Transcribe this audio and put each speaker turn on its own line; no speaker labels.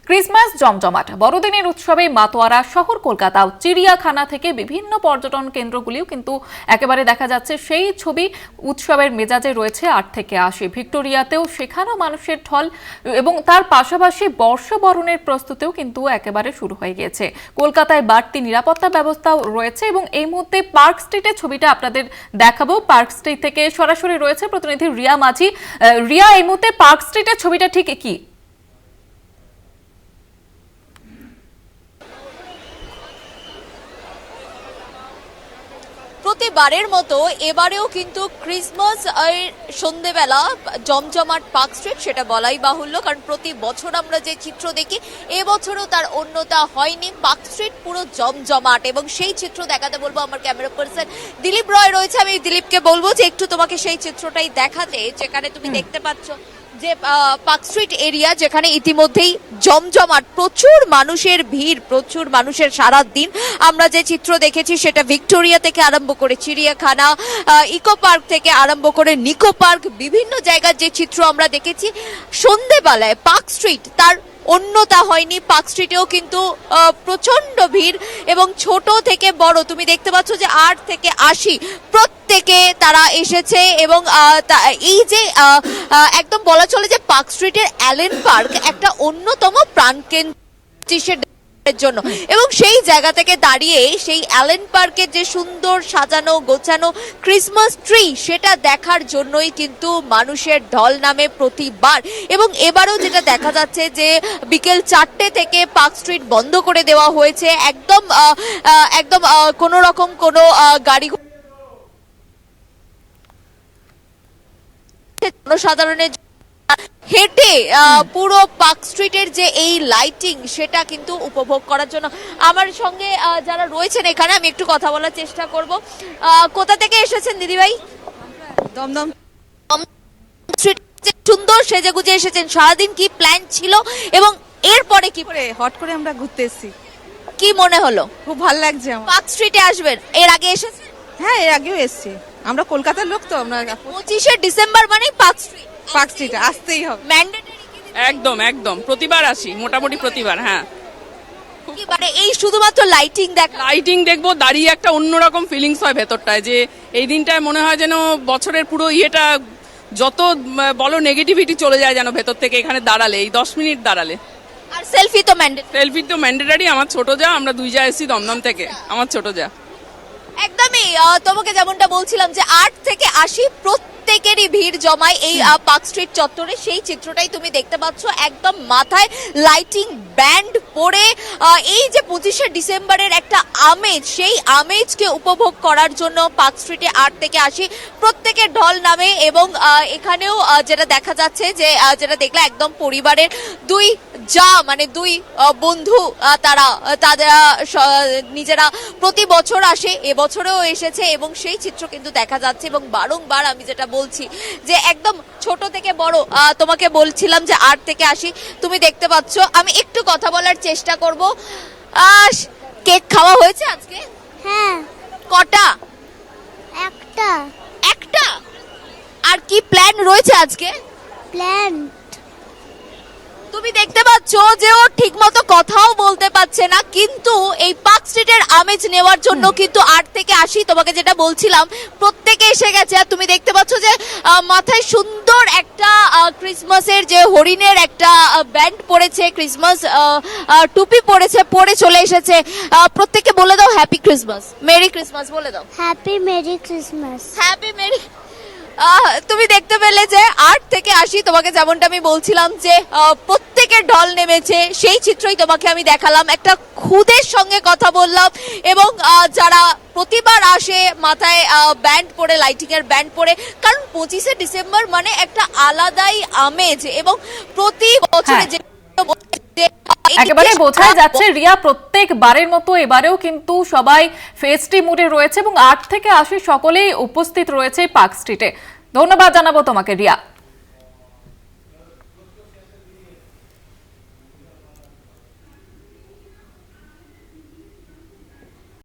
Christmas জমজমাট বড়দিনের উৎসবে মাতোয়ারা শহর কলকাতাও চিড়িয়াখানা থেকে বিভিন্ন পর্যটন কেন্দ্রগুলিও কিন্তু একেবারে দেখা যাচ্ছে সেই ছবি উৎসবের মেজাজে রয়েছে 8 থেকে 80। ভিক্টোরিয়াতেও সেখানেও মানুষের ঢল এবং তার পাশাপাশি বর্ষবরণের প্রস্তুতিও কিন্তু একেবারে শুরু হয়ে গিয়েছে। কলকাতায় বাড়তি নিরাপত্তা ব্যবস্থাও রয়েছে এবং এই মুহূর্তে পার্ক স্ট্রিটের ছবিটা আপনাদের দেখাবো। পার্ক স্ট্রিট থেকে সরাসরি রয়েছে প্রতিনিধি রিয়া মাঝি। রিয়া, এই মুহূর্তে পার্ক স্ট্রিটের ছবিটা ঠিক কি?
প্রতিবারের মতো এবারেও কিন্তু ক্রিসমাস সন্ধেবেলা জমজমাট পার্ক স্ট্রিট, সেটা বলাই বাহুল্য, কারণ প্রতি বছর আমরা যে চিত্র দেখি এবছরও তার অন্যতা হয়নি। পার্ক স্ট্রিট পুরো জমজমাট এবং সেই চিত্র দেখাতে বলবো আমার ক্যামেরা পার্সন দিলীপ রয় রয়েছে। আমি দিলীপকে বলবো যে একটু তোমাকে সেই চিত্রটাই দেখাতে, যেখানে তুমি দেখতে পাচ্ছ যে পার্ক স্ট্রিট এরিয়া, যেখানে ইতিমধ্যেই জমজমাট, প্রচুর মানুষের ভিড়, প্রচুর মানুষের সারা দিন। আমরা যে চিত্র দেখেছি সেটা ভিক্টোরিয়া থেকে আরম্ভ করে চিড়িয়াখানা, ইকো পার্ক থেকে আরম্ভ করে নিকো পার্ক, বিভিন্ন জায়গার যে চিত্র আমরা দেখেছি সন্ধেবেলায় পার্ক স্ট্রিট তার অন্যতা হয়নি। পার্ক স্ট্রিটেও কিন্তু প্রচন্ড ভিড় এবং ছোট থেকে বড় তুমি দেখতে পাচ্ছ যে 8 থেকে 80 প্রত্যেকে তারা এসেছে এবং এই যে একদম বলা চলে যে পার্ক স্ট্রিটের অ্যালেন পার্ক একটা অন্যতম প্রাণকেন্দ্র জন্য, এবং সেই জায়গা থেকে দাঁড়িয়ে সেই অ্যালেন পার্কের যে সুন্দর সাজানো গোছানো ক্রিসমাস ট্রি, সেটা দেখার জন্যই কিন্তু মানুষের ঢল নামে প্রতিবার। এবং এবারও যেটা দেখা যাচ্ছে যে বিকেল 4টে থেকে পার্ক স্ট্রিট বন্ধ করে দেওয়া হয়েছে। একদম কোনো রকম কোনো গাড়ি জনসাধারণের হেঁটে পুরো পার্ক স্ট্রিটের যে এই লাইটিং সেটা কিন্তু উপভোগ করার জন্য আমার সঙ্গে যারা রয়েছেন এখানে আমি একটু কথা বলার চেষ্টা করব। কোথা থেকে এসেছেন দিদিভাই?
দমদম
স্ট্রিট সুন্দর সেজেগুজে এসেছেন, সারাদিন কি প্ল্যান ছিল এবং এরপরে কি
করে হট করে আমরা ঘুরতে এসেছি।
কি মনে হলো?
খুব ভালো লাগছে আমার।
পার্ক স্ট্রিটে আসবেন, এর আগে এসেছেন?
হ্যাঁ, এর আগেও এসেছি। আমরা কলকাতার লোক, তো আমরা
25শে ডিসেম্বর মানে পার্ক স্ট্রিট,
পার্ক স্ট্রিটে আসতেই হবে।
ম্যান্ডেটরি
একদম একদম প্রতিবার আসি, মোটামুটি প্রতিবার। হ্যাঁ,
কি মানে এই শুধুমাত্র লাইটিং দেখা?
লাইটিং দেখবো, দাঁড়িয়ে একটা অন্যরকম ফিলিংস হয় ভেতরটায়, যে এই দিনটায় মনে হয় যেন বছরের পুরো ইয়েটা যত বলো নেগেটিভিটি চলে যায় যেন ভেতর থেকে এখানে দাঁড়ালে, এই 10 মিনিট দাঁড়ালে।
আর সেলফি তো ম্যান্ডেটরি।
সেলফি তো ম্যান্ডেটারি। আমার ছোট যা, আমরা 2 যা এসেছি দমদম থেকে, আমার ছোট যা।
একদমই তোমাকে যেমনটা বলছিলাম যে 8 থেকে 80 প্রত্যেকেরই ভিড় জমায় এই পার্ক স্ট্রিট চত্বরে, সেই চিত্রটাই তুমি দেখতে পাচ্ছ। একদম মাথায় লাইটিং ব্যান্ড পরে এই যে 25শে ডিসেম্বরের একটা আমেজ, সেই আমেজকে উপভোগ করার জন্য পার্ক স্ট্রিটে 8 থেকে 80 প্রত্যেকের ঢল নামে। এবং এখানেও যেটা দেখা যাচ্ছে যে যেটা দেখলে একদম পরিবারের দুই যা মানে দুই বন্ধু, তাদের নিজেরা প্রতি বছর আসে, এবছরেও এসেছে এবং সেই চিত্র কিন্তু দেখা যাচ্ছে। এবং বারংবার আমি যেটা বলছি যে একদম ছোট থেকে বড়, তোমাকে বলছিলাম যে 8 থেকে 80 তুমি দেখতে পাচ্ছ। আমি একটু কথা বলার চেষ্টা করব। কেক খাওয়া হয়েছে আজকে?
হ্যাঁ,
কটা? একটা। আর কি প্ল্যান রয়েছে আজকে?
প্ল্যান
তুমি দেখতে পাচ্ছ যে ও ঠিকমতো কথাও বলতে পারছে না, কিন্তু এই পার্ক স্ট্রিটের আমেজ নেওয়ার জন্য কিন্তু 8 থেকে 80 তোমাকে যেটা বলছিলাম প্রত্যেকে এসে গেছে। আর তুমি দেখতে পাচ্ছ যে মাথায় সুন্দর একটা ক্রিসমাসের যে হরিণের একটা ব্যান্ড পরেছে, ক্রিসমাস টুপি পরেছে, পরে চলে এসেছে। প্রত্যেককে বলে দাও হ্যাপি ক্রিসমাস, মেরি ক্রিসমাস বলে দাও।
Happy merry Christmas.
Happy Mary. তুমি দেখতে পেলে যে 8 থেকে 80 তোমাকে যেমনটা আমি বলছিলাম যে প্রত্যেকের ঢল নেমেছে, সেই চিত্রই তোমাকে আমি দেখালাম। একটা খুদের সঙ্গে কথা বললাম এবং যারা প্রতিবার আসে মাথায় ব্যান্ড পরে, লাইটিং এর ব্যান্ড পরে, কারণ 25শে ডিসেম্বর মানে একটা আলাদাই আমেজ এবং প্রতি বছরে যে
একেবারে বোঝাই যাচ্ছে রিয়া, প্রত্যেকবারের মতো এবারেও কিন্তু সবাই ফেস্টিভ মুডে রয়েছে এবং 8 থেকে 80 সকলেই উপস্থিত রয়েছে পার্ক স্ট্রিটে। ধন্যবাদ জানাবো তোমাকে রিয়া।